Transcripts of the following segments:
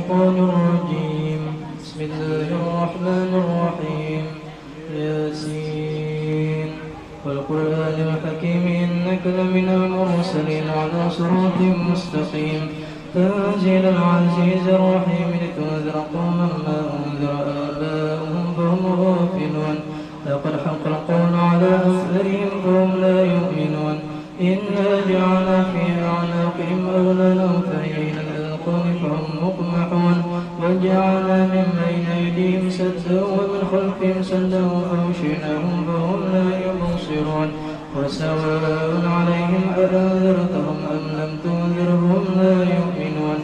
الشيطان الرجيم. بسم الله الرحمن الرحيم. ياسين والقرآن الحكيم إنك لمن المرسلين على صراط مستقيم. تنزيل العزيز الرحيم لتنذر قوما ما أنذر آباؤهم فهم غافلون. لقد حق القول على أكثرهم فهم لا يؤمنون. إنا جعلنا في أعناقهم أغلالا فهي إلى الأذقان فهم مقمحون. وجعلنا من بين أيديهم سدا ومن خلفهم سدا فأغشيناهم فهم لا يبصرون. وسواء عليهم أأنذرتهم أم لم تنذرهم لا يؤمنون.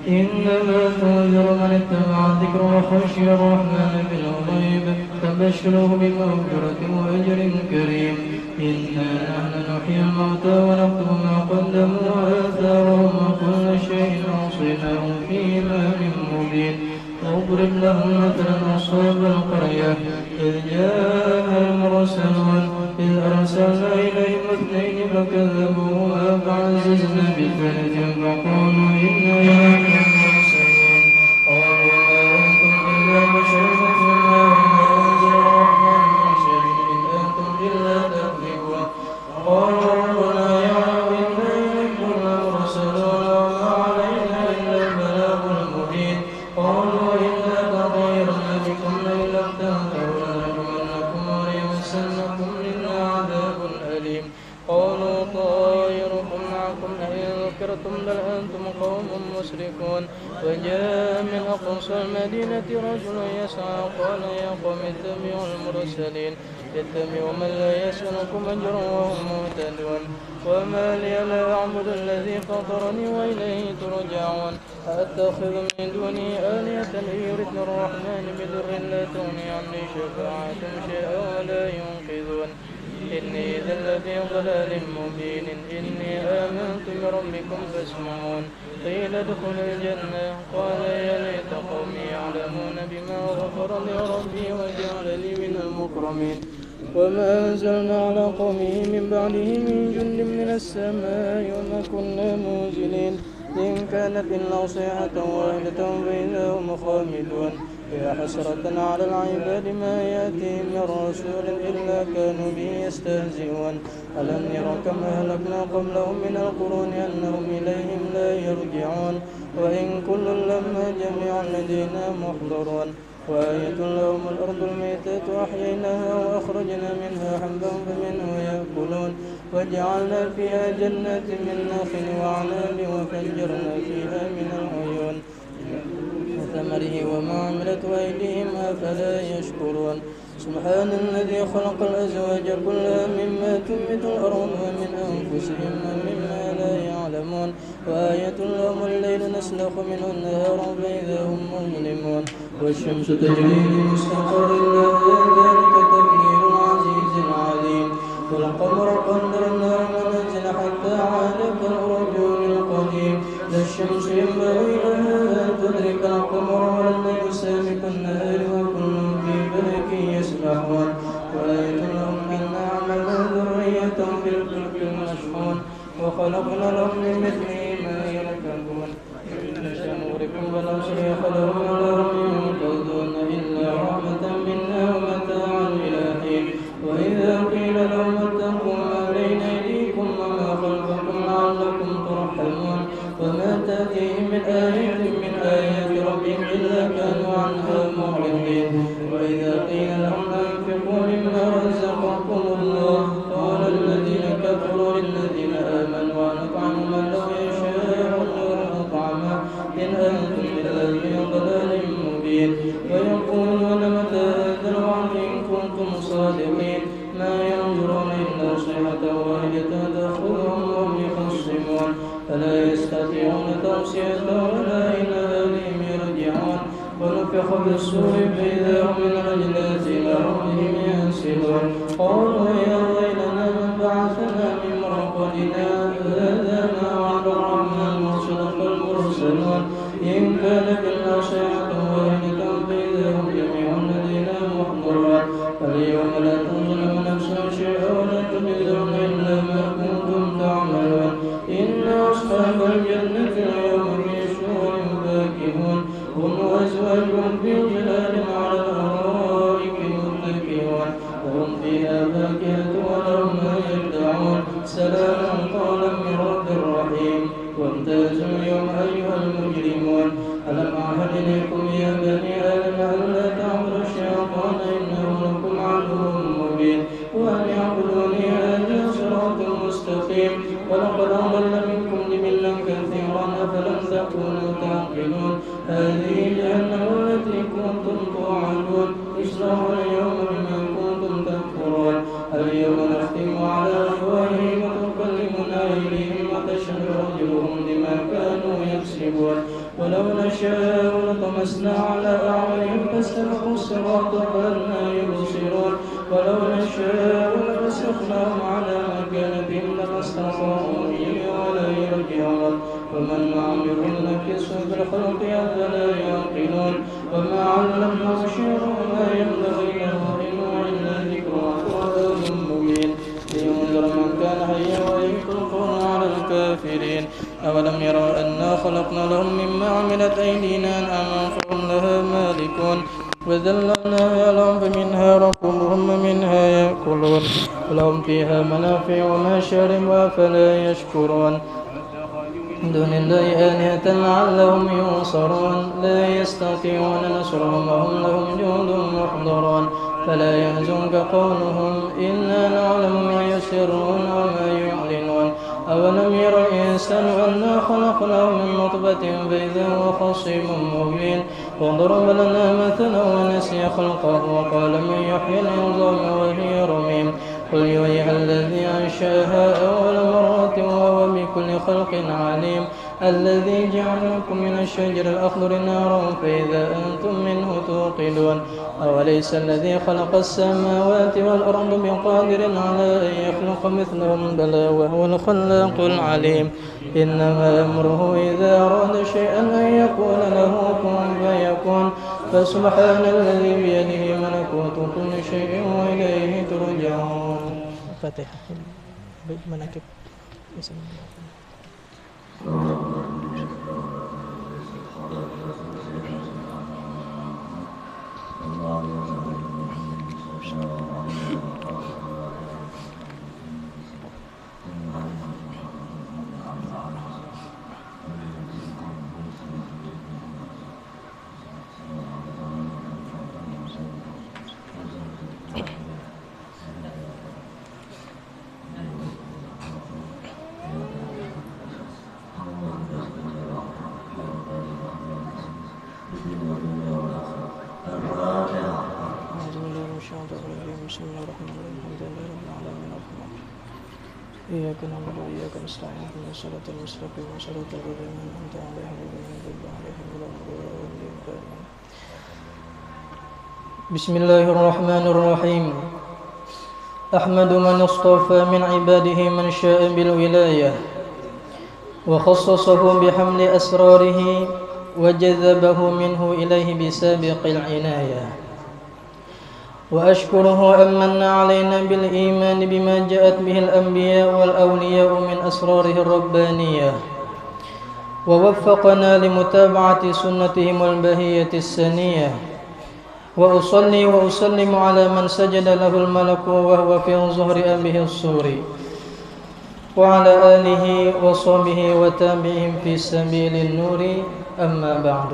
إنما تنذر من اتبع الذكر وخشي الرحمن بالغيب فبشره بمغفرة وأجر كريم. إنا نحن نحيي الموتى ونكتب ما قدموا وآثارهم وكل شيء أحصيناه في إمام مبين. واضرب لهم مثلا أصحاب القرية إذ جاءها المرسلون إذ أرسلنا إليهم اثنين فكذبوهما فعززنا بثالث فقالوا إنا نحن المرسلون. قالوا ما أنتم إلا بشر مثلنا وما أنزل الرحمن من شيء إن أنتم إلا تكذبون. قالوا ربنا يعلم إنا إليكم لمرسلون وما علينا إلا البلاغ المبين. قالوا إنا تطيرنا بكم لئن لم تنتهوا لنرجمنكم وليمسنكم منا عذاب أليم. قالوا طائركم معكم لئن ذكرتم بل أنتم قوم مسرفون. وجاء من أقصى المدينة رجل يسعى قال يا قوم اتبعوا المرسلين اتبعوا من لا يسألكم أجرا وهم مهتدون. وما لي لا أعبد الذي فطرني وإليه ترجعون. أتخذ من دونه آلهة يردن الرحمن بضر لا تغني عني شفاعتهم شيئا ولا ينقذون. إني إذا لفي ضلال مبين. إني آمنت بربكم فاسمعون. قيل ادخل الجنة قال يا ليت قومي يعلمون بما غفر لي ربي وجعلني من المكرمين. وما أنزلنا على قومه من بعده من جند من السماء وما كنا منزلين. إن كانت إلا صيحة واحدة فإذا هم خامدون. يا حسرة على العباد ما يأتيهم من رسول إلا كانوا به يستهزئون. ألم يروا كم أهلكنا قبلهم من القرون أنهم إليهم لا يرجعون. وإن كل لما جميع لدينا محضرون. وآية لهم الأرض الميتة أحييناها وأخرجنا منها حبا فمنه يأكلون. وجعلنا فيها جنات من نخل وأعناب وفجرنا فيها من العيون وثمره وما عملت أيديهم أفلا يشكرون. سبحان الذي خلق الأزواج كلها مما تنبت الأرض ومن أنفسهم ومما لا يعلمون. وآية لهم الليل نسلخ منه النهار فإذا هم مظلمون. والشمس تجري لمستقر لها ذلك تقدير العزيز العليم. والقمر قدرناه منازل حتى عاد كالرجل القديم. لا الشمس ينبغي لها أن تدرك القمر ولا الليل سابق النهار وكل في فلك يسبحون. وآية لهم أنا عملنا ذرية في الفلك المشحون وخلقنا لهم من مثله ما يركبون. إن نشأ نغرقهم فلا صريخ لهم ولا هم ينقذون إلا رحمة منا ومتاعا إلى حين. وإذا قيل لهم اتقوا ما بين أيديكم وما خلفكم لعلكم ترحمون. وما تأتيهم من آية من آيات ربهم إلا كانوا عنها معرضين. وإذا قيل لهم أنفقوا مما رزقكم الله قال الذين كفروا للذين آمنوا ونطعم من لو يشاء الله أطعمه إن أنتم إلا في ضلال مبين. ويقولون متى هذا الوعد إن كنتم صادقين. ما ينظرون إلا صيحة واحدة تأخذهم وهم يخصمون. فلا يستطيعون توصية ولا إلى أهلهم يرجعون. ونفخ في الصور فإذا هم من الأجداث إلى ربهم ينسلون. قالوا يا ويلنا من بعثنا من مرقدنا هذا ما وعد الرحمن وصدق المرسلون. إن كانت إلا صيحة واحدة فإذا هم جميع لدينا محضرون. فاليوم لا تظلم نفس شيئا ولا تجزون إلا ما كنتم تعملون. إن أصحاب الجنة اليوم في شغل فاكهون. ألم أعهد إليكم يا بني آدم ألا تعبدوا الشيطان إنه لكم عدو مبين وأن اعبدوني هذا صراط مستقيم ولقد أضل منكم جبلا كثيرا أفلم تكونوا تعقلون هذه جهنم التي كنتم توعدون اصلوها اليوم بما كنتم تكفرون اليوم نختم على أفواههم وتكلمنا أيديهم وتشهد أرجلهم بما كانوا يكسبون ولو نشاء لطمسنا على أعينهم فاستبقوا الصراط فأنى يبصرون ولو نشاء لمسخناهم على مكانتهم لما استطاعوا به ولا يرجعون ومن نعمره نكسه في الخلق أفلا يعقلون وما علمناه الشعر وما ينبغي له إن هو إلا ذكر وقرآن مبين لينذر من كان حيا ويحيي القرآن على الكافرين أولم يروا أنا خلقنا لهم مما عملت أيدينا أنعاما فهم لها مالكون وذللناها لهم فمنها ركوبهم ومنها يأكلون ولهم فيها منافع ومشارب أفلا يشكرون من دون الله آلهة لعلهم ينصرون لا يستطيعون نصرهم وهم لهم جند محضرون فلا يحزنك قولهم إنا نعلم ما يسرون وما يعلنون أولم ير الإنسان أنا خلقناه من نطفة فإذا هو خصيم مبين وضرب لنا مثلا ونسي خلقه وقال من يحيي العظام وهي رميم قل يحييها الذي أنشأها أول مرة وهو بكل خلق عليم الذي جعل لكم من الشجر الأخضر نارا فإذا أنتم منه توقدون أوليس الذي خلق السماوات والأرض بقادر على أن يخلق مثلهم بلى وهو الخلاق العليم إنما أمره إذا أراد شيئا أن يقول له كن فيكون فسبحان الذي بيده ملكوت كل شيء وإليه ترجعون. الفاتحة. مناكب. إياك نعبد وإياك نستعين اهدنا الصراط المستقيم صراط الذين أنعمت عليهم غير المغضوب عليهم ولا الضالين. بسم الله الرحمن الرحيم. أحمد من اصطفى من عباده من شاء بالولاية وخصصه بحمل أسراره وجذبه منه إليه بسابق العناية وأشكره أمن علينا بالإيمان بما جاءت به الأنبياء والأولياء من أسراره الربانية ووفقنا لمتابعة سنتهم البهية السنية وأصلي وأسلم على من سجد له الملك وهو في ظهر أبيه الصور وعلى آله وصحبه وتابعهم في سبيل النور أما بعد.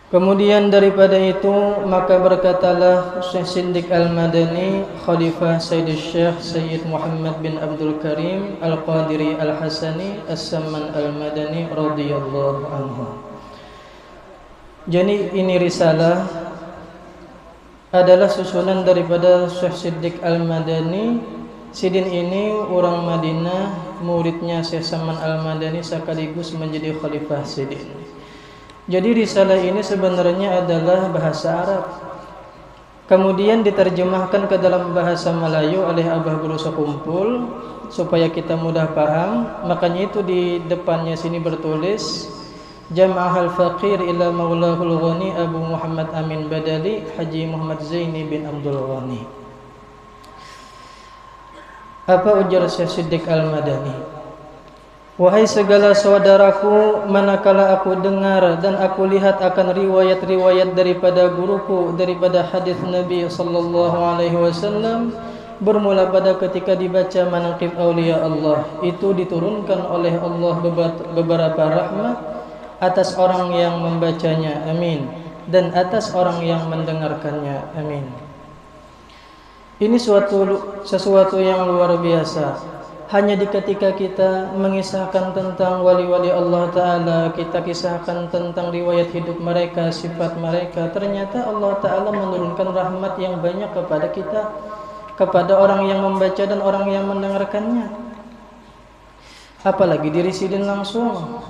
Kemudian daripada itu maka berkatalah Syekh Siddiq Al-Madani Khalifah Sayyid Syekh Sayyid Muhammad bin Abdul Karim Al-Qadiri Al-Hasani As-Samman Al-Madani radhiyallahu anhu. Jadi ini risalah adalah susunan daripada Syekh Siddiq Al-Madani. Sidin ini orang Madinah, muridnya Syekh Samman Al-Madani sekaligus menjadi Khalifah Sidin. Jadi risalah ini sebenarnya adalah bahasa Arab. Kemudian diterjemahkan ke dalam bahasa Melayu oleh Abah Guru Sekumpul supaya kita mudah paham. Makanya itu di depannya sini bertulis Jam'ahal Faqir ila Maulahul Ghani Abu Muhammad Amin Badali Haji Muhammad Zaini bin Abdul Ghani. Apa ujar Syekh Siddiq Al-Madani? Wahai segala saudaraku, manakala aku dengar dan aku lihat akan riwayat-riwayat daripada guruku daripada hadis Nabi sallallahu alaihi wasallam bermula pada ketika dibaca manaqib aulia Allah, itu diturunkan oleh Allah beberapa rahmat atas orang yang membacanya, amin, dan atas orang yang mendengarkannya, amin. Ini sesuatu yang luar biasa. Hanya di ketika kita mengisahkan tentang wali-wali Allah Ta'ala, kita kisahkan tentang riwayat hidup mereka, sifat mereka, ternyata Allah Ta'ala menurunkan rahmat yang banyak kepada kita, kepada orang yang membaca dan orang yang mendengarkannya. Apalagi diri sidin langsung,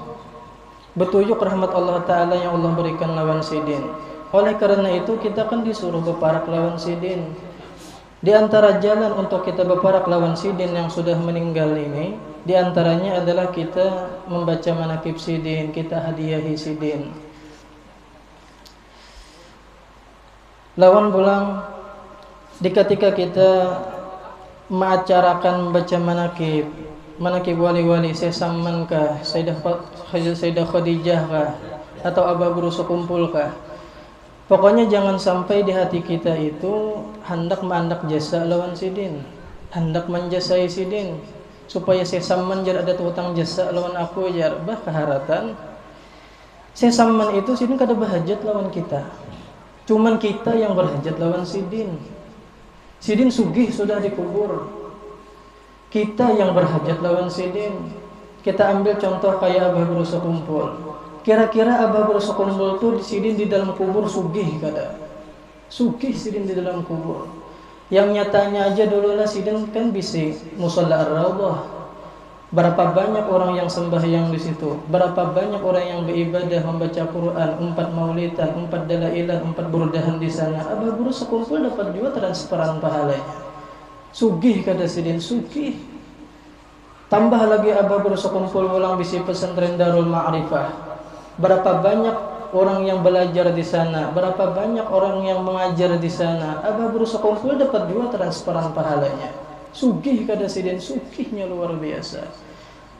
betujuk rahmat Allah Ta'ala yang Allah berikan lawan sidin. Oleh karena itu kita kan disuruh berparak lawan sidin. Di antara jalan untuk kita berparak lawan sidin yang sudah meninggal ini, di antaranya adalah kita membaca manaqib sidin, kita hadiahi sidin. Lawan pulang di ketika kita mengacarakan membaca manaqib wali-wali, sesaman kah, Sayyidah Khadijah kah, atau Aba Guru sekumpul kah. Pokoknya jangan sampai di hati kita itu hendak mendak jasa lawan sidin, hendak menjasai sidin, supaya sesaman jar ada utang jasa lawan aku jar, bah keharatan. Sesaman itu sidin kada berhajat lawan kita, cuman kita yang berhajat lawan sidin. Sidin sugih sudah dikubur, kita yang berhajat lawan sidin. Kita ambil contoh kayak Abah Guru sekumpul. Kira-kira Abah Guru sekumpul tuh sidin di dalam kubur sugih kada? Sugih sidin di dalam kubur. Yang nyatanya aja dulu lah sidin kan bisa musalla ar-raudhah. Berapa banyak orang yang sembahyang di situ, berapa banyak orang yang beribadah membaca Quran, 4 maulidan, 4 dalailan, 4 burdahan di sana. Abah Guru sekumpul dapat juga transferan pahalanya. Sugih kada sidin, sugih. Tambah lagi Abah Guru sekumpul ulang bisi pesantren Darul Ma'rifah. Berapa banyak orang yang belajar di sana, berapa banyak orang yang mengajar di sana. Abah Guru sekumpul dapat juga transferan pahalanya. Sugih kada sidin, sugihnya luar biasa.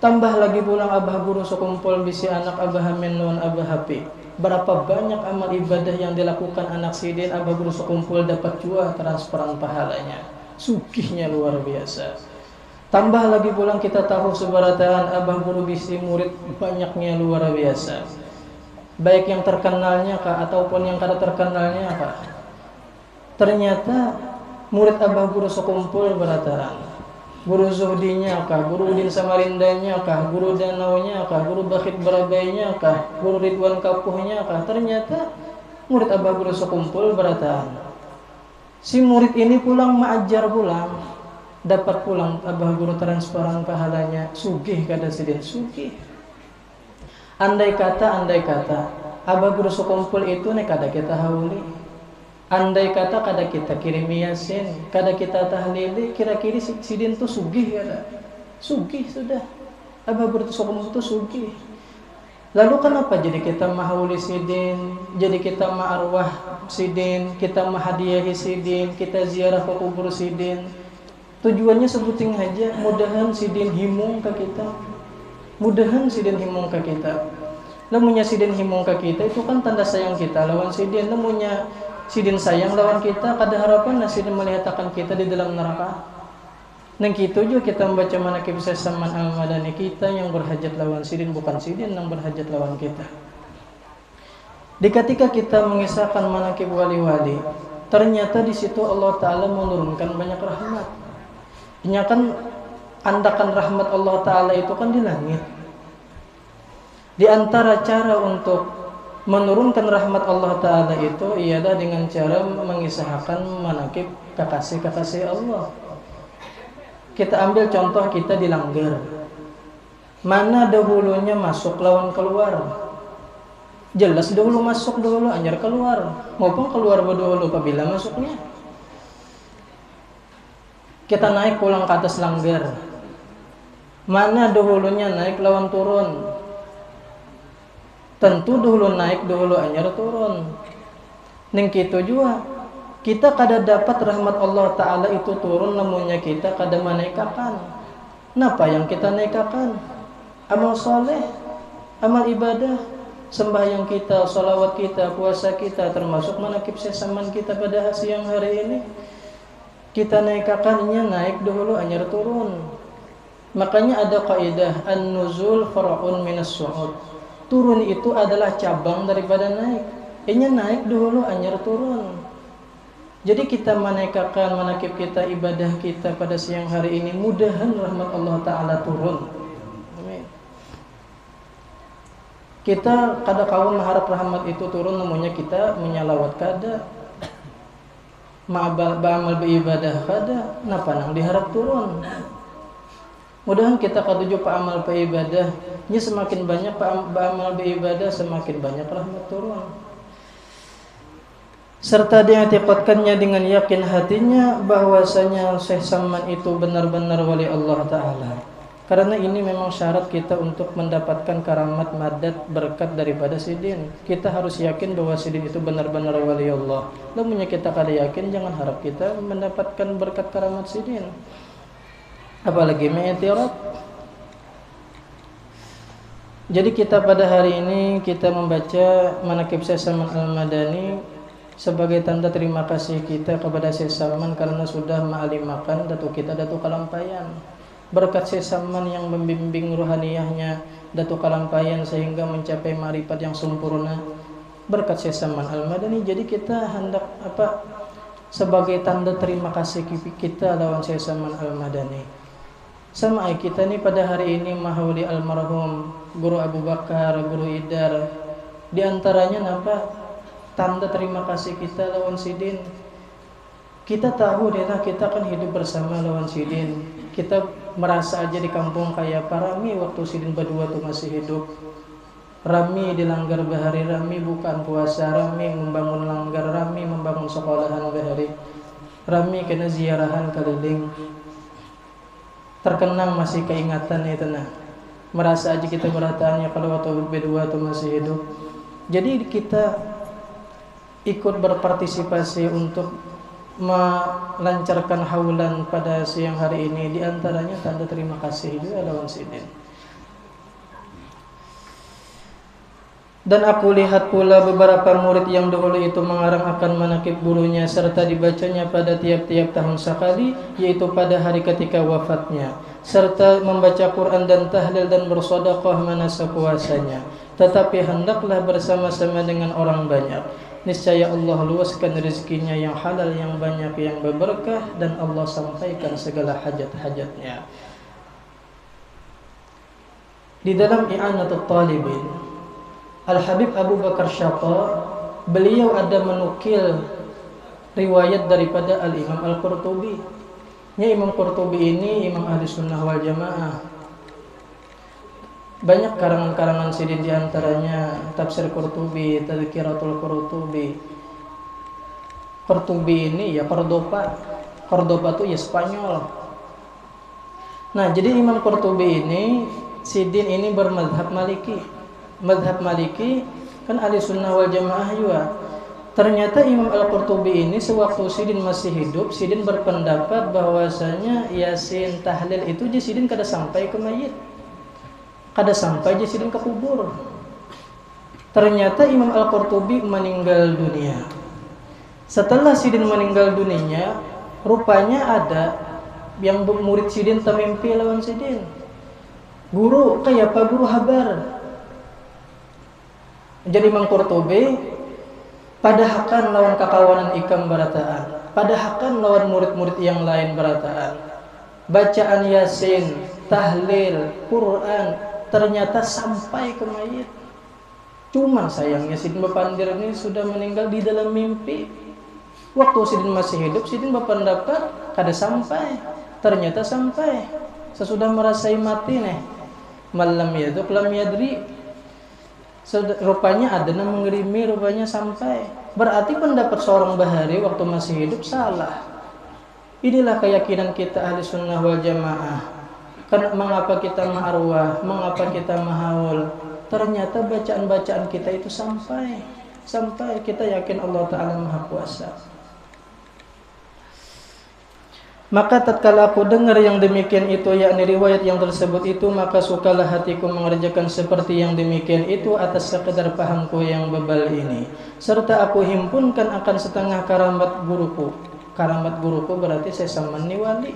Tambah lagi pulang Abah Guru sekumpul bisi anak Abah Amin non Abah Hapi. Berapa banyak amal ibadah yang dilakukan anak sidin, Abah Guru sekumpul dapat juga transferan pahalanya. Sugihnya luar biasa. Tambah lagi pulang kita tahu sebarataan Abah Guru bisi murid banyaknya luar biasa. Baik yang terkenalnya kah ataupun yang kada terkenalnya kah. Ternyata murid Abah Guru sekumpul barataan. Guru Zuhdinya kah, Guru Udin Samarindanya kah, Guru Danaunya kah, Guru Bakhit Barabainya kah, Guru Ridwan Kapuhnya kah. Ternyata murid Abah Guru sekumpul barataan. Si murid ini pulang mengajar pulang, dapat pulang Abah Guru transferan pahalanya. Sugih kada sidin, sugih. Andai kata Abah Guru sekumpul itu nih kada kita hauli, andai kata kada kita kirim yasin, kada kita tahlili, kira-kira sidin tuh sugih kada? Sugih sudah. Abah Guru sekumpul itu sugih. Lalu kenapa jadi kita mahauli sidin, jadi kita ma'arwah sidin, kita mahadiahi sidin, kita ziarah ke kubur sidin? Tujuannya sebuting aja, mudahan sidin himung ke kita. Mudahan sidin himung ke kita. Lamunnya sidin himung ke kita itu kan tanda sayang kita lawan sidin. Lamunnya sidin sayang lawan kita, kada harapan na sidin melihatkan kita di dalam neraka. Nang gitu juga kita membaca manaqib sesaman al-madani, kita yang berhajat lawan sidin, bukan sidin yang berhajat lawan kita. Di ketika kita mengisahkan manaqib wali-wali, ternyata di situ Allah Ta'ala menurunkan banyak rahmat. Ini kan andakan rahmat Allah Ta'ala itu kan di langit. Di antara cara untuk menurunkan rahmat Allah Ta'ala itu ialah dengan cara mengisahkan manaqib kekasih-kekasih Allah. Kita ambil contoh kita di Langgar. Mana dahulunya masuk lawan keluar? Jelas dahulu masuk dahulu, anyar keluar. Maupun keluar dahulu apabila masuknya. Kita naik pulang ke atas Langgar. Mana dahulunya naik lawan turun? Tentu dahulu naik dahulu anyar turun. Ning kitu juga kita kada dapat rahmat Allah Ta'ala itu turun namunnya kita kada menaikakan. Napa yang kita naikakan? Amal soleh, amal ibadah, sembahyang kita, salawat kita, puasa kita, termasuk manaqib sesaman kita pada siang hari ini. Kita naikakannya naik dahulu anyar turun. Makanya ada kaidah an-nuzul far'un minas su'ud. Turun itu adalah cabang daripada naik. Inya naik dulu, anyar turun. Jadi kita menaikkan manakib kita, ibadah kita pada siang hari ini, mudahan rahmat Allah Ta'ala turun. Amin. Kita kada kawan mengharap rahmat itu turun, namanya kita menyalawat kada, ba'amal beribadah kada, napa nang diharap turun. Mudahan kita katuju pa'amal beribadah, nya semakin banyak ba'amal beribadah, semakin banyak rahmat turun. Serta diiktikadkannya dengan yakin hatinya bahwasanya Syekh Samman itu benar-benar wali Allah Ta'ala. Karena ini memang syarat kita untuk mendapatkan karamat, madad, berkat daripada Sidin. Kita harus yakin bahwa Sidin itu benar-benar wali Allah. Namun kita kada yakin, jangan harap kita mendapatkan berkat karamat Sidin. Apalagi mengiktiraf. Jadi kita pada hari ini kita membaca manaqib Syekh Salman Al-Madani sebagai tanda terima kasih kita kepada Syekh Salman karena sudah ma'alimakan Datuk kita Datuk Kalampayan. Berkat Syekh Salman yang membimbing ruhaniyahnya Datuk Kalampayan sehingga mencapai ma'rifat yang sempurna. Berkat Syekh Salman Al-Madani, jadi kita hendak sebagai tanda terima kasih kita lawan Syekh Salman Al-Madani. Sama kita nih pada hari ini mahuli almarhum Guru Abu Bakar, Guru Idar. Di antaranya napa? Tanda terima kasih kita lawan Sidin. Kita tahu dia kita kan hidup bersama lawan Sidin. Kita merasa aja di kampung kayak Rami waktu Sidin berdua tuh masih hidup. Rami di langgar bahari, Rami bukan puasa, Rami membangun langgar, Rami membangun sekolahan bahari, Rami kena ziarahan keliling. Terkenang masih keingatan itu nah. Merasa aja kita bertanya kalau waktu berdua tuh masih hidup. Jadi kita ikut berpartisipasi untuk melancarkan haulan pada siang hari ini. Di antaranya tanda terima kasih juga lawan Sidin. Dan aku lihat pula beberapa murid yang dahulu itu mengarang akan manaqib gurunya serta dibacanya pada tiap-tiap tahun sekali, yaitu pada hari ketika wafatnya, serta membaca Quran dan tahlil dan bersedekah mana sekuasanya. Tetapi hendaklah bersama-sama dengan orang banyak. Niscaya Allah luaskan rezekinya yang halal, yang banyak, yang berberkah, dan Allah sampaikan segala hajat-hajatnya. Di dalam I'anatul Talibin, Al-Habib Abu Bakar Syaqa, beliau ada menukil riwayat daripada Al-Imam Al-Qurtubi. Imam Qurtubi ini Imam Ahli Sunnah wal Jamaah. Banyak karangan-karangan Sidin, di antaranya Tafsir Qurtubi, Tadhkiratul Qurtubi. Qurtubi ini ya Cordoba. Cordoba itu ya Spanyol. Nah, jadi Imam Qurtubi ini, Sidin ini bermadhab Maliki. Madhab Maliki kan Ahli Sunnah wal Jamaah juga. Ternyata Imam Al-Qurtubi ini sewaktu Sidin masih hidup, Sidin berpendapat bahwasanya Yasin tahlil itu di Sidin kada sampai ke mayit. Kada sampai di Sidin ke kubur. Ternyata Imam Al-Qurtubi meninggal dunia. Setelah Sidin meninggal dunia, rupanya ada yang murid Sidin temimpi lawan Sidin. Guru, kayak apa guru habar? Jadi Imam Qurtubi padahakan lawan kakawanan ikam barataan, padahakan lawan murid-murid yang lain barataan. Bacaan Yasin, tahlil, Quran ternyata sampai ke mayit. Cuman sayangnya Sidin Bapandir ini sudah meninggal di dalam mimpi. Waktu Sidin masih hidup, Sidin berpendapat kada sampai. Ternyata sampai. Sesudah merasai mati nih. Malam yaduk lam yadri. Rupanya ada yang mengerimi, rupanya sampai. Berarti pendapat seorang bahari waktu masih hidup salah. Inilah keyakinan kita Ahli Sunnah wal Jamaah. Mengapa kita ma'arwah, mengapa kita mahaul? Ternyata bacaan-bacaan kita itu sampai kita yakin Allah Ta'ala Maha Kuasa. Maka tatkala aku dengar yang demikian itu, yakni riwayat yang tersebut itu, maka sukalah hatiku mengerjakan seperti yang demikian itu atas sekedar pahamku yang bebal ini. Serta aku himpunkan akan setengah karamat guruku. Karamat guruku berarti saya samani wali.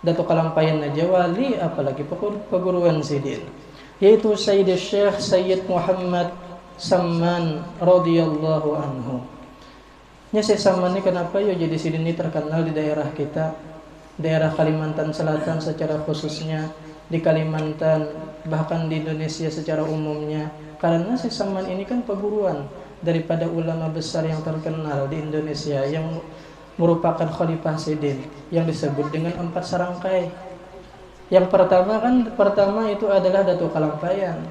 Datuk Kalampayan aja wali, apalagi peguruan Sidin. yaitu Sayyid Syekh Sayyid Muhammad Samman radhiyallahu anhu. Nya Syekh Samman ini kenapa ya jadi sidin ini terkenal di daerah kita, daerah Kalimantan Selatan secara khususnya, di Kalimantan, bahkan di Indonesia secara umumnya. Karena Syekh Samman ini kan peguruan daripada ulama besar yang terkenal di Indonesia yang merupakan khalifah sidin yang disebut dengan 4 serangkai. Yang pertama itu adalah Datuk Kalampayan.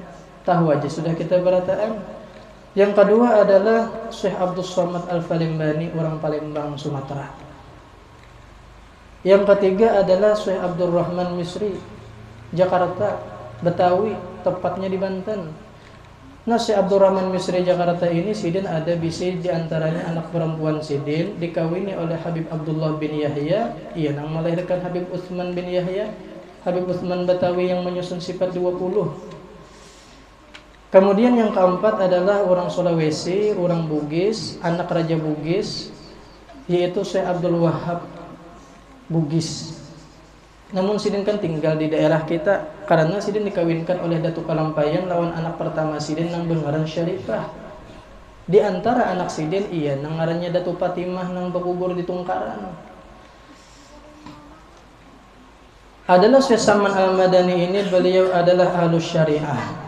Tahu aja sudah kita berataan. Yang kedua adalah Syekh Abdul Somad Al-Falimbani, orang Palembang, Sumatera. Yang ketiga adalah Syekh Abdul Rahman Misri, Jakarta, Betawi, tepatnya di Banten. Nah, Syekh Abdul Rahman Misri Jakarta ini sidin ada bisi di antaranya anak perempuan sidin dikawini oleh Habib Abdullah bin Yahya, ia yang melahirkan Habib Utsman bin Yahya, Habib Utsman Betawi yang menyusun sifat 20. Kemudian yang keempat adalah orang Sulawesi, orang Bugis, anak Raja Bugis, yaitu Syekh Abdul Wahab Bugis. Namun sidin kan tinggal di daerah kita karena sidin dikawinkan oleh Datuk Kalampayan lawan anak pertama sidin nang bengaran Syarifah. Di antara anak sidin iya nang ngarannya Datuk Fatimah nang berkubur di Tungkaran. Adalah Syekh Samman Al-Madani ini, beliau adalah ahlus syariah.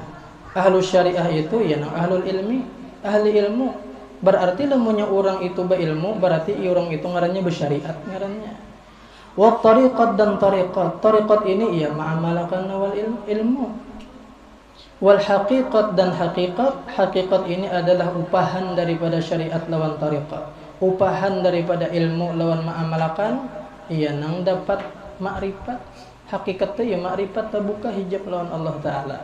Ahlus syariah itu ya nang ahlul ilmi, ahli ilmu. Berarti lamunnya orang itu berilmu, berarti orang itu ngarannya bersyariat ngarannya. Wa tariqat dan tariqat. Tariqat ini ia ma'amalakan wal ilmu. Wal haqiqat dan haqiqat. Haqiqat ini adalah upahan daripada syariat lawan tariqat. Upahan daripada ilmu lawan ma'amalakan ia nang dapat makrifat. Hakikat itu ya makrifat terbuka hijab lawan Allah Ta'ala.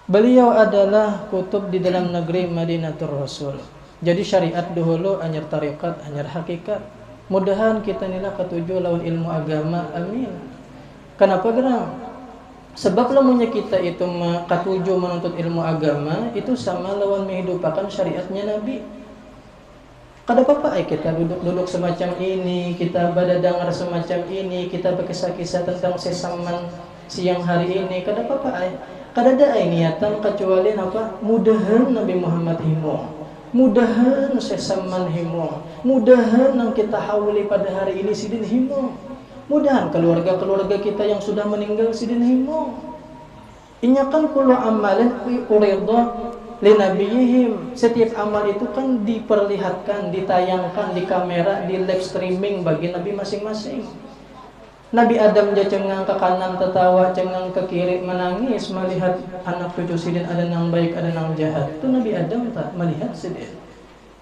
Beliau adalah kutub di dalam negeri Madinatul Rasul. Jadi syariat dahulu, anyar tariqat, anyar hakikat. Mudahan kita nila ketujuh lawan ilmu agama. Amin. Kenapa gerang? Sebab lamunnya kita itu ketujuh menuntut ilmu agama, itu sama lawan menghidupakan syariatnya Nabi. Kada apa-apa kita duduk semacam ini, kita badadangar semacam ini, kita berkisah-kisah tentang Syekh Samman siang hari ini. Kada apa-apa kada ada niatan kecuali apa? Mudahan Nabi Muhammad himo. Mudahan Syekh Samman himo. Mudahan yang kita hawli pada hari ini sidin himo. Mudahan keluarga-keluarga kita yang sudah meninggal sidin himo. Inyakan kullu amalin uridha li nabiyihim. Setiap amal itu kan diperlihatkan, ditayangkan di kamera, di live streaming bagi nabi masing-masing. Nabi Adam dia cengang ke kanan tertawa, cengang ke kiri menangis melihat anak cucu sidin ada yang baik, ada yang jahat. Itu Nabi Adam tak melihat sidin.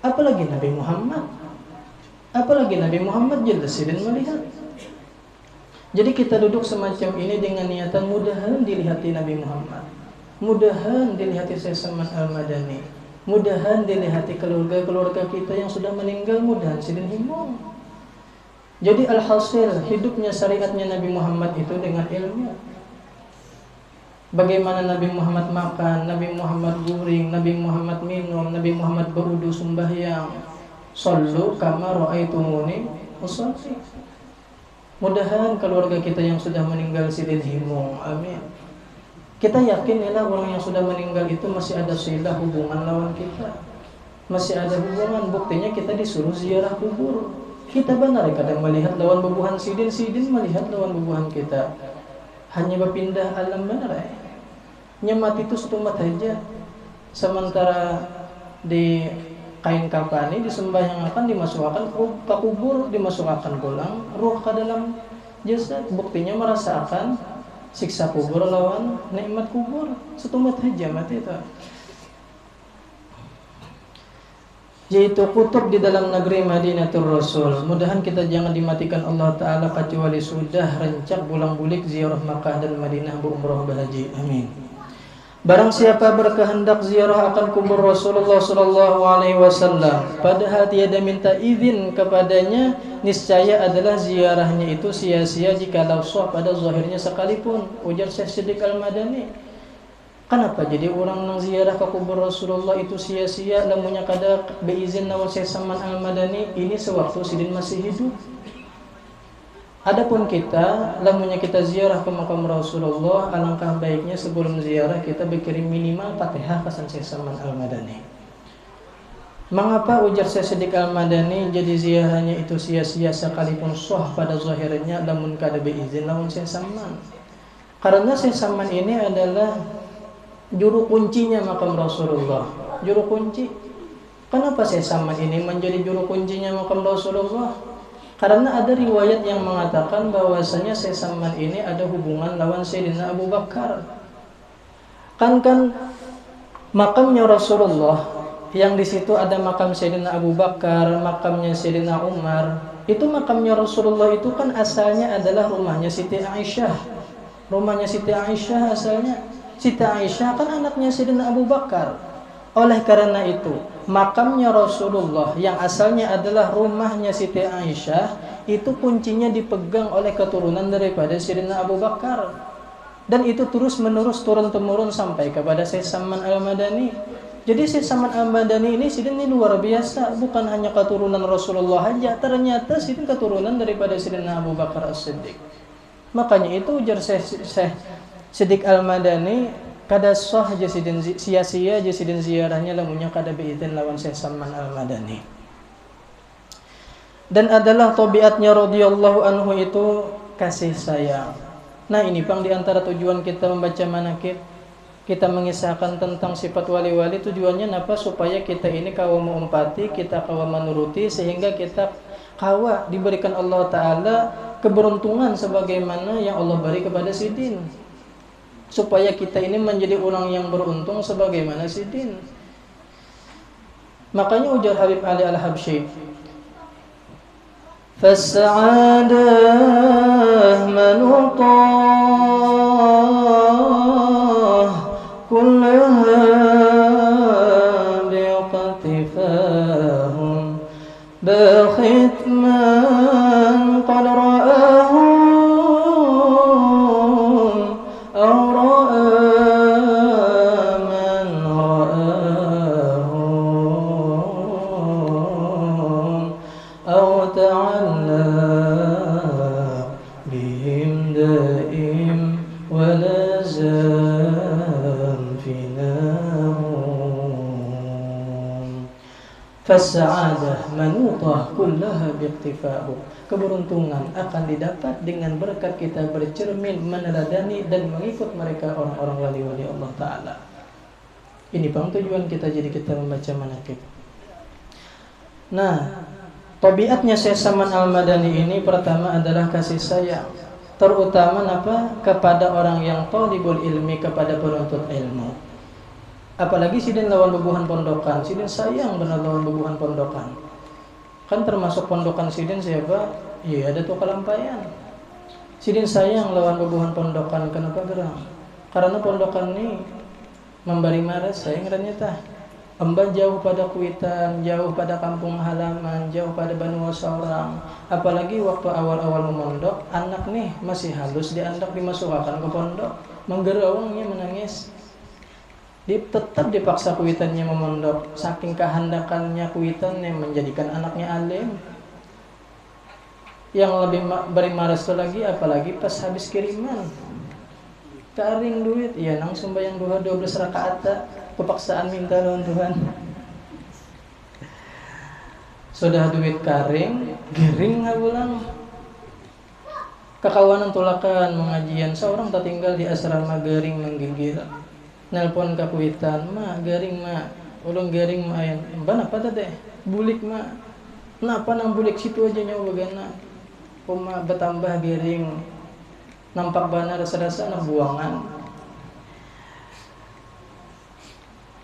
Apalagi Nabi Muhammad. Apalagi Nabi Muhammad jelas sidin melihat. Jadi kita duduk semacam ini dengan niatan mudahan dilihati Nabi Muhammad. Mudahan dilihati Syekh Samman Al-Madani. Mudahan dilihati keluarga-keluarga kita yang sudah meninggal, mudahan sidin himong. Jadi alhasil hidupnya syariatnya Nabi Muhammad itu dengan ilmu. Bagaimana Nabi Muhammad makan, Nabi Muhammad guring, Nabi Muhammad minum, Nabi Muhammad berudu sembahyang. Sallu kama ra'aitumuni usolli. Mudahan keluarga kita yang sudah meninggal sidin himung. Amin. Kita yakin ialah orang yang sudah meninggal itu masih ada silah hubungan lawan kita. Masih ada hubungan, buktinya kita disuruh ziarah kubur. Kita benar kadang melihat lawan bubuhan sidin, sidin melihat lawan bubuhan kita. Hanya berpindah alam benar nyemat itu setumat aja. Sementara di kain kafani disembahyangkan, dimasukkan ke kubur, dimasukkan pulang ruh ke dalam jasad. Buktinya merasakan siksa kubur lawan nikmat kubur. Setumat aja mati itu. Yaitu kutub di dalam negeri Madinatul Rasul. Mudahan kita jangan dimatikan Allah Ta'ala kecuali sudah rencak bulang-bulik ziarah Makkah dan Madinah berumrah berhaji. Amin. Barang siapa berkehendak ziarah akan kubur Rasulullah SAW padahal tiada minta izin kepadanya, niscaya adalah ziarahnya itu sia-sia jikalau sah pada zahirnya sekalipun. Ujar Syekh Siddiq Al-Madani. Kenapa jadi orang nang ziarah ke kubur Rasulullah itu sia-sia lamunnya kada beizin lawan Syekh Samman Al-Madani ini sewaktu sidin masih hidup. Adapun kita, lamunnya kita ziarah ke makam Rasulullah, alangkah baiknya sebelum ziarah kita berkirim minimal Fatihah kesan Syekh Salman Al-Madani. Mengapa ujar Syekh Siddiq Al-Madani jadi ziarahnya itu sia-sia sekalipun sah pada zahirnya lamun kada beizin lamun Syekh Salman? Karena Syekh Salman ini adalah juru kuncinya makam Rasulullah. Juru kunci. Kenapa Syekh Salman ini menjadi juru kuncinya makam Rasulullah? Karena ada riwayat yang mengatakan bahwasanya Syekh Salman ini ada hubungan lawan Sayyidina Abu Bakar. Kan makamnya Rasulullah yang di situ ada makam Sayyidina Abu Bakar, makamnya Sayyidina Umar. Itu makamnya Rasulullah itu kan asalnya adalah rumahnya Siti Aisyah. Rumahnya Siti Aisyah asalnya. Siti Aisyah kan anaknya Sayyidina Abu Bakar. Oleh karena itu, makamnya Rasulullah yang asalnya adalah rumahnya Siti Aisyah itu kuncinya dipegang oleh keturunan daripada Sayyidina Abu Bakar. Dan itu terus menerus turun-temurun sampai kepada Syekh Salman Al-Madani. Jadi Syekh Salman Al-Madani ini sidin ini luar biasa, bukan hanya keturunan Rasulullah saja, ternyata sidin keturunan daripada Sayyidina Abu Bakar As-Siddiq. Makanya itu ujar Syekh Siddiq Al-Madani kada sah jasidin sia-sia jasidin ziarahnya lamunnya kada beizin lawan Syekh Salman Al-Madani. Dan adalah tabiatnya radhiyallahu anhu itu kasih sayang. Nah, ini Bang, di antara tujuan kita membaca manaqib, kita mengisahkan tentang sifat wali-wali, tujuannya apa? Supaya kita ini kawa mengumpati, kita kawa menuruti, sehingga kita kawa diberikan Allah Ta'ala keberuntungan sebagaimana yang Allah beri kepada sidin. Supaya kita ini menjadi orang yang beruntung sebagaimana sidin. Makanya ujar Habib Ali Al-Habsyi, فَالسَّعَادَةُ مَنُوطَةٌ كُلَّهَا بِاقْتِفَاهُمْ بَاخِتْ مَنْ قَدْ رَآهُمْ أَوْ رَآ مَنْ رَآهُمْ أَوْ تَعَلَّى بِهِمْ دَائِمْ وَلَازَمْ فِنَاهُمْ فَالسَّعَادَةُ مَنُوطَةٌ كُلَّهَا بِاقْتِفَاهُمْ. Keberuntungan akan didapat dengan berkat kita bercermin, meneladani dan mengikut mereka orang-orang wali-wali Allah Ta'ala. Ini Bang tujuan kita jadi kita membaca manaqib. Nah, tabiatnya Syekh Salman Al-Madani ini pertama adalah kasih sayang, terutama apa? Kepada orang yang thalibul ilmi, kepada penuntut ilmu. Apalagi sidin lawan bebuhan pondokan, sidin sayang benar lawan bebuhan pondokan. Kan termasuk pondokan sidin siapa? Iya, ada tuh Kalampayan. Sidin sayang lawan bebuhan pondokan. Kenapa gerang? Karena pondokan ini memberi maras sayang ternyata. Embah jauh pada Kuitan, jauh pada kampung halaman, jauh pada Banua seorang. Apalagi waktu awal-awal memondok, anak nih masih halus diandak dimasukkan ke pondok, menggerawangnya menangis. Tetap dipaksa Kuitannya memondok, saking kehendakannya Kuitannya menjadikan anaknya alim. Yang lebih beri maras lagi, apalagi pas habis kiriman karing duit, ya langsung bayang 12 rakaat, kepaksaan minta lawan Tuhan. Sudah duit karing, giring ngabulang. Kekawanan tulakan mengajian, seorang tak tinggal di asrama garing menggigil. Nelpon ke Kuitan, "Ma, garing ma, ulung garing ma ayan." "Ban apa tadi?" "Bulik ma." "Kenapa nang bulik situ aja nyawa bagana?" "Kuma bertambah garing, nampak bana rasa-rasa nang buangan."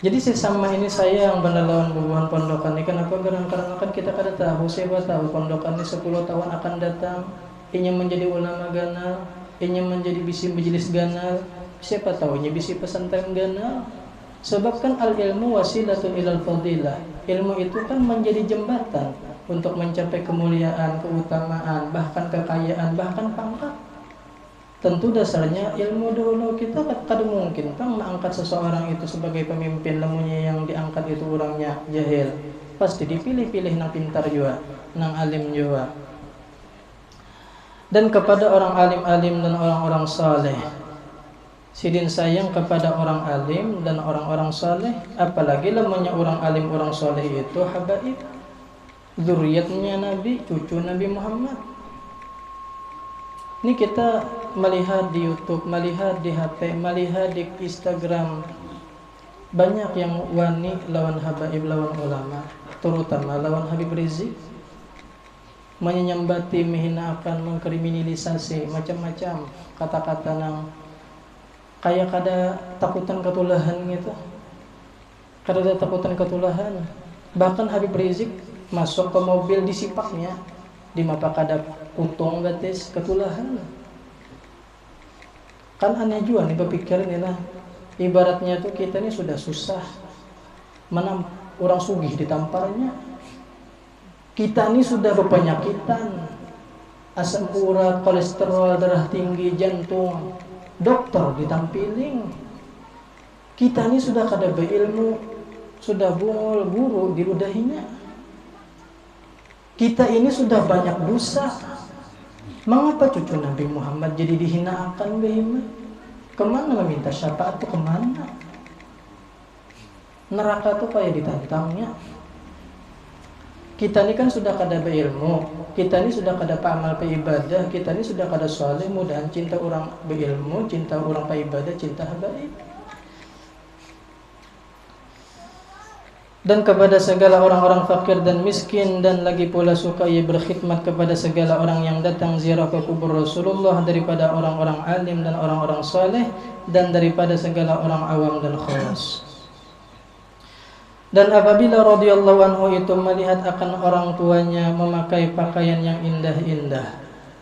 Jadi sesama ini saya yang benar lawan bubuhan pondokan ini. Kenapa? Karena kan kita kada tahu, siapa tahu pondokan ini 10 tahun akan datang, ingin menjadi ulama ganal, ingin menjadi bisi majelis ganal. Siapa tahu nya bisi pesantren ganal. Sebab kan al-ilmu wasilatun ilal fadilah. Ilmu itu kan menjadi jembatan untuk mencapai kemuliaan, keutamaan, bahkan kekayaan, bahkan pangkat. Tentu dasarnya ilmu dulu kita kada mungkin Bang mengangkat seseorang itu sebagai pemimpin, lamunnya yang diangkat itu orangnya jahil. Pasti dipilih-pilih nang pintar juga, nang alim juga. dan kepada orang alim-alim dan orang-orang saleh. Sidin sayang kepada orang alim dan orang-orang saleh, apalagi lamanya orang alim orang saleh itu habaib, zuriatnya Nabi, cucu Nabi Muhammad. Ini kita melihat di YouTube, melihat di HP, melihat di Instagram, banyak yang wani lawan habaib, lawan ulama, terutama lawan Habib Rizik, menyembati, menghinakan, mengkriminalisasi macam-macam kata-kata nang kayak kada takutan ketulahan gitu, kada takutan ketulahan. Bahkan Habib Rizik masuk ke mobil disipaknya, di mapa kada untung gatis ketulahan. Kan aneh juga nih berpikir nih lah, ibaratnya tuh kita ini sudah susah orang sugih ditamparnya, kita ini sudah berpenyakitan, asam urat, kolesterol, darah tinggi, jantung, dokter ditampiling. Kita ini sudah kada berilmu, sudah bungul, guru diludahinya. Kita ini sudah banyak dosa. Mengapa cucu Nabi Muhammad jadi dihinakan behima? Kemana meminta syafaat tuh kemana? Neraka tuh kayak ditantangnya. Kita ini kan sudah kada berilmu, kita ini sudah kada paamal ibadah, kita ini sudah kada soleh, mudahan cinta orang berilmu, cinta orang ibadah, cinta habaib. Dan kepada segala orang-orang fakir dan miskin, dan lagi pula suka ia berkhidmat kepada segala orang yang datang ziarah ke kubur Rasulullah, daripada orang-orang alim dan orang-orang soleh, dan daripada segala orang awam dan khawas. Dan apabila radhiyallahu anhu itu melihat akan orang tuanya memakai pakaian yang indah-indah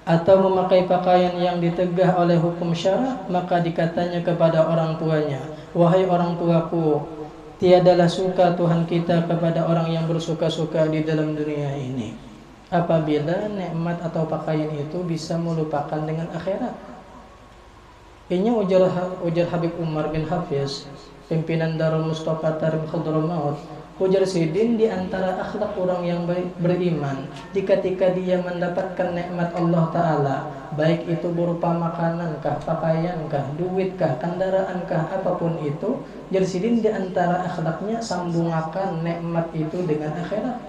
atau memakai pakaian yang ditegah oleh hukum syara, maka dikatanya kepada orang tuanya, wahai orang tuaku, tiadalah suka Tuhan kita kepada orang yang bersuka-suka di dalam dunia ini apabila nikmat atau pakaian itu bisa melupakan dengan akhirat. Ini ujar Habib Umar bin Hafiz, pimpinan Darul Mustafa Tarikh Hadramaut, ujar Sidin, di antara akhlak orang yang beriman, ketika dia mendapatkan nikmat Allah Ta'ala, baik itu berupa makanan kah, pakaian kah, duit kah, kendaraan kah, apapun itu, ujar Sidin, di antara akhlaknya sambungakan nikmat itu dengan akhirat.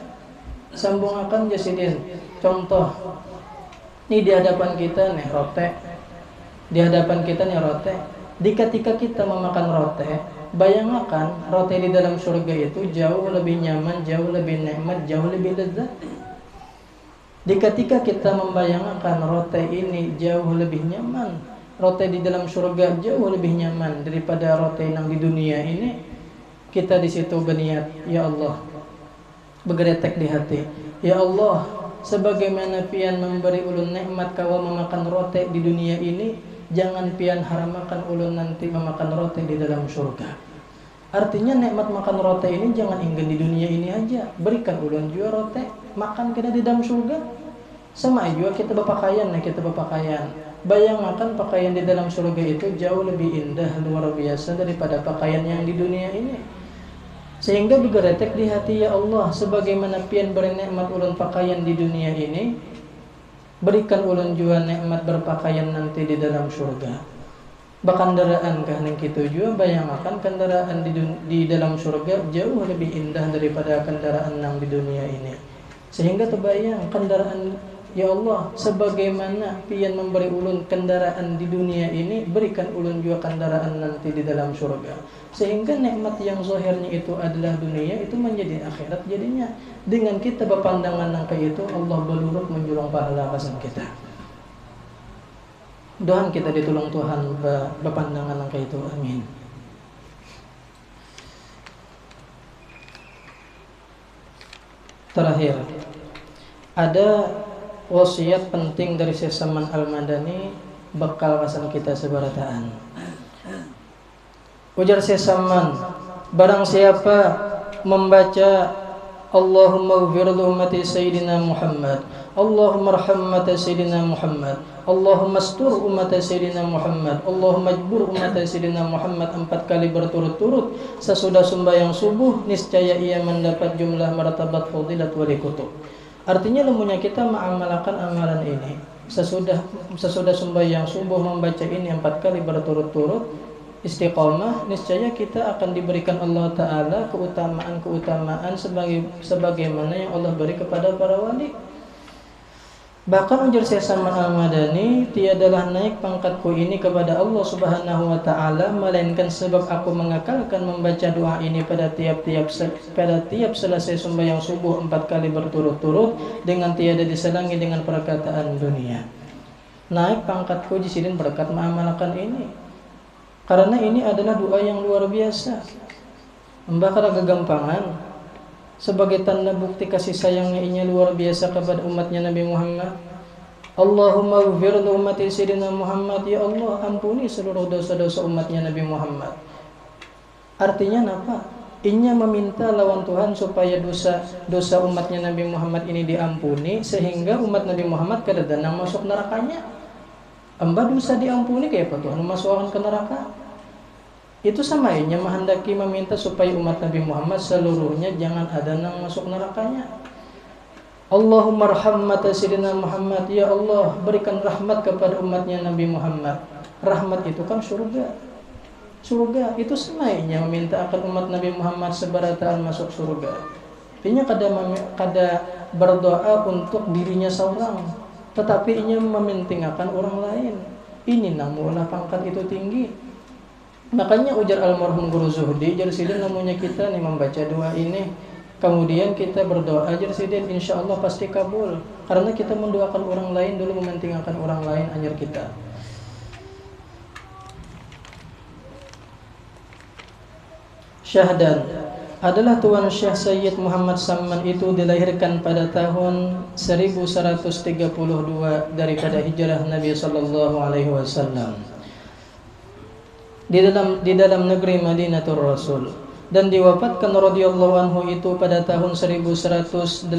Sambungakan, ujar Sidin. Contoh, ini di hadapan kita nih rote, di hadapan kita nih rote, ketika kita memakan rote, bayangkan roti di dalam surga itu jauh lebih nyaman, jauh lebih nikmat, jauh lebih lezat. Ketika kita membayangkan roti ini jauh lebih nyaman, roti di dalam surga jauh lebih nyaman daripada roti yang di dunia ini, kita di situ berniat, ya Allah, bergeretek di hati, ya Allah, sebagaimana pian memberi ulun nikmat kawa memakan roti di dunia ini, jangan pian haramakan ulun nanti memakan roti di dalam surga. Artinya nikmat makan roti ini jangan ingin di dunia ini aja, berikan ulun juga roti makan kita di dalam surga. Sama juga kita berpakaian, bayangkan pakaian di dalam surga itu jauh lebih indah, luar biasa daripada pakaian yang di dunia ini. Sehingga bergeretek di hati, ya Allah, sebagaimana pian beri nikmat ulun pakaian di dunia ini, berikan ulun juga nikmat berpakaian nanti di dalam surga. Bakandaraan kah nang kita juga, bayangkan kendaraan di dalam surga jauh lebih indah daripada kendaraan nang di dunia ini. Sehingga terbayang kendaraan, ya Allah, sebagaimana pian memberi ulun kendaraan di dunia ini, berikan ulun juga kendaraan nanti di dalam surga. Sehingga nikmat yang zahirnya itu adalah dunia, itu menjadi akhirat jadinya. Dengan kita berpandangan nang kayak itu, Allah belurut menjulung pahala kasan kita. Doakan kita ditolong Tuhan berpandangan nang kayak itu, amin. Terakhir, ada wasiat penting dari Syekh Salman Al-Madani bekal kasan kita sebarataan. Ujar Syekh Salman, barang siapa membaca Allahumma ighfir li ummati Sayyidina Muhammad, Allahumma arham ummata Sayyidina Muhammad, Allahumma astur ummata Sayyidina Muhammad, Allahumma ajbur ummata Sayyidina Muhammad 4 kali berturut-turut sesudah sembahyang subuh, niscaya ia mendapat jumlah martabat fadilat wali kutub. Artinya lemunya kita mengamalkan amalan ini, sesudah sembahyang subuh membaca ini 4 kali berturut-turut, istiqomah, niscaya kita akan diberikan Allah Ta'ala keutamaan-keutamaan sebagaimana yang Allah beri kepada para wali. Bahkan ujar Syekh Salman Al-Madani, tiadalah naik pangkatku ini kepada Allah Subhanahu wa Ta'ala melainkan sebab aku mengakalkan membaca doa ini pada tiap selesai sembahyang subuh 4 kali berturut-turut dengan tiada diselangi dengan perkataan dunia. Naik pangkatku jisidin berkat mengamalkan ini, karena ini adalah doa yang luar biasa. Mbak kegampangan sebagai tanda bukti kasih sayangnya ini luar biasa kepada umatnya Nabi Muhammad. Allahumma ighfir li ummati sayyidina Muhammad, ya Allah ampuni seluruh dosa-dosa umatnya Nabi Muhammad. Artinya apa? Inya meminta lawan Tuhan supaya dosa umatnya Nabi Muhammad ini diampuni, sehingga umat Nabi Muhammad kadang-kadang masuk nerakanya. Mbak dosa diampuni kayak apa Tuhan memasukkan ke neraka? Itu sama inya menghendaki meminta supaya umat Nabi Muhammad seluruhnya jangan ada yang masuk nerakanya. Allahumma rahmata sayyidina Muhammad, ya Allah berikan rahmat kepada umatnya Nabi Muhammad. Rahmat itu kan surga. Surga itu sama inya meminta akan umat Nabi Muhammad sebarataan masuk surga. Inya kada berdoa untuk dirinya seorang, tetapi inya mementingkan orang lain. Ini namulah pangkat itu tinggi. Makanya ujar almarhum Guru Zuhdi, Jarsidin namanya kita nih membaca doa ini, kemudian kita berdoa, Jarsidin insya Allah pasti kabul, karena kita mendoakan orang lain dulu, mementingkan orang lain anjir kita. Syahdan adalah Tuan Syekh Sayyid Muhammad Samman itu dilahirkan pada tahun 1132 daripada hijrah Nabi sallallahu alaihi wasallam di dalam negeri Madinatul Rasul, dan diwafatkan radhiyallahu anhu itu pada tahun 1189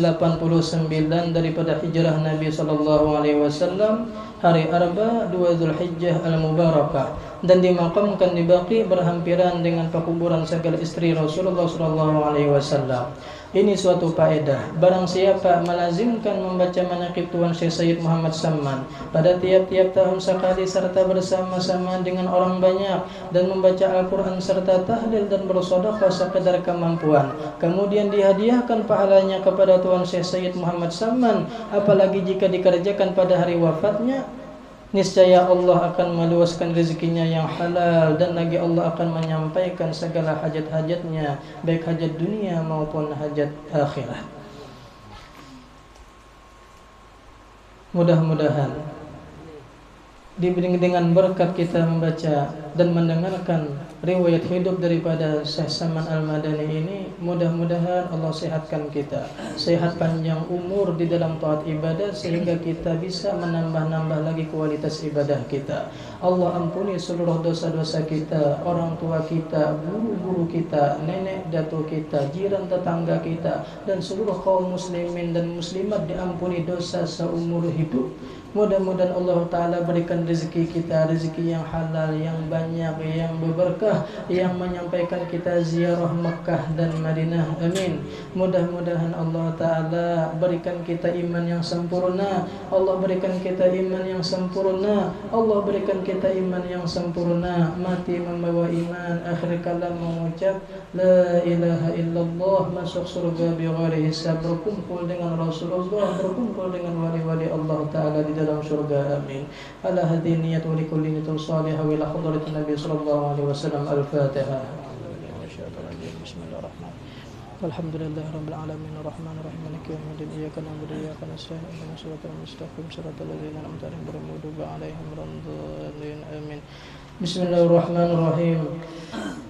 daripada hijrah Nabi sallallahu alaihi wasallam hari Arba 2 Dzulhijjah al-Mubarakah, dan dimakamkan di Baqi berhampiran dengan pekuburan segala istri Rasulullah sallallahu alaihi wasallam. Ini suatu faedah, barang siapa melazimkan membaca manaqib Tuan Syekh Sayyid Muhammad Samman pada tiap-tiap tahun sekali serta bersama-sama dengan orang banyak, dan membaca Al-Quran serta tahlil dan bersedekah sekedar kemampuan, kemudian dihadiahkan pahalanya kepada Tuan Syekh Sayyid Muhammad Samman, apalagi jika dikerjakan pada hari wafatnya, niscaya Allah akan meluaskan rezekinya yang halal, dan lagi Allah akan menyampaikan segala hajat-hajatnya, baik hajat dunia maupun hajat akhirat. Mudah-mudahan dengan berkat kita membaca dan mendengarkan riwayat hidup daripada Syekh Salman Al-Madani ini, mudah-mudahan Allah sehatkan kita, sehat panjang umur di dalam taat ibadah, sehingga kita bisa menambah-nambah lagi kualitas ibadah kita. Allah ampuni seluruh dosa-dosa kita, orang tua kita, guru-guru kita, nenek datuk kita, jiran tetangga kita, dan seluruh kaum muslimin dan muslimat diampuni dosa seumur hidup. Mudah-mudahan Allah Ta'ala berikan rezeki kita, rezeki yang halal, yang banyak, yang berberkah, yang menyampaikan kita ziarah Makkah dan Madinah. Amin. Mudah-mudahan Allah Ta'ala berikan kita iman yang sempurna. Allah berikan kita iman yang sempurna. Allah berikan kita iman yang sempurna. Mati membawa iman, akhir kalam mengucap La ilaha illallah, masuk surga bighairi hisab, berkumpul dengan Rasulullah, berkumpul dengan wali-wali Allah Ta'ala di dalam surga. Amin. Ala hadhihi niyyat wa likulli niyyatin salihah wa ila hadratin Nabi sallallahu alaihi wasallam. Al-Fatihah. Bismillahirrahmanirrahim. Alhamdulillahirabbil alamin arrahmanir rahim maliki yaumiddin iyyaka na'budu wa iyyaka nasta'in ihdinas siratal mustaqim siratal ladzina an'amta 'alaihim ghairil maghdubi 'alaihim waladdallin. Amin. Bismillahirrahmanirrahim.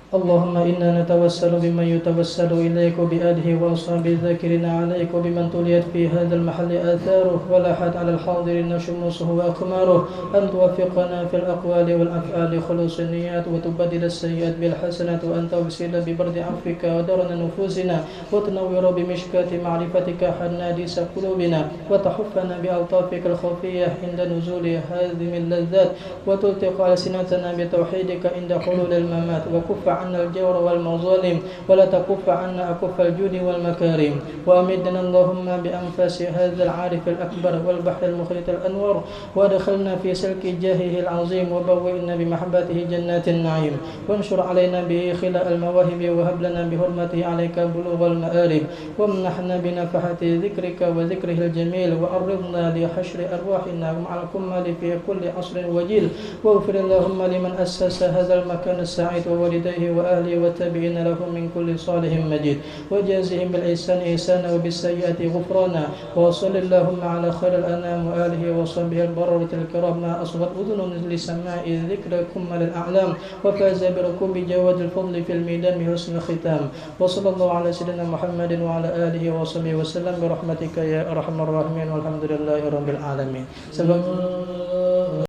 Allahumma inna natawassalu bima yutawassalu ilayka bi'adihi wa ashabi dzakirina alayka biman tuliyat fi hadzal mahalli atharuh wa lahat 'alal hadirin shumusuhu wa akmaruh an tuwaffiqana fil aqwali wal af'ali khulusin niyyat wa tubaddil as-sayyi'at bil hasanat wa anta wasila bi bardi 'afwika wa darana nufusina wa tunawwira bi mishkati ma'rifatika hannadis qulubina wa tahuffana bi altafika al-khafiyyah inda nuzuli hadhihi al-ladzat wa tultiqa alsinatana bi tauhidika inda hulul al-mamat wa kuffa عنا الجور والمظالم ولا تكف عنا أكف الجود والمكارم وأمدنا اللهم بأنفاس هذا العارف الأكبر والبحر المخرج الأنور وادخلنا في سلك جاهه العظيم وبوئنا بمحبته جنات النعيم وانشر علينا به خلاء المواهب وهب لنا بحرمته عليك بلوغ المآرب وامنحنا بنفحة ذكرك وذكره الجميل وأرضنا لحشر أرواحنا مع الكمال في كل عصر وجيل واغفر اللهم لمن أسس هذا المكان السعيد ووالديه وأهله والتابعين له من كل صالح مجيد وجازهم بالإحسان إحسانا وبالسيئات غفرانا وصل اللهم على خير الأنام وآله وصحبه البررة الكرام ما أصغت أذن لسماع ذكركم على الأعلام وفاز بركوب جواد الفضل في الميدان بحسن الختام وصلى الله على سيدنا محمد وعلى آله وصحبه وسلم برحمتك يا أرحم الراحمين والحمد لله رب العالمين.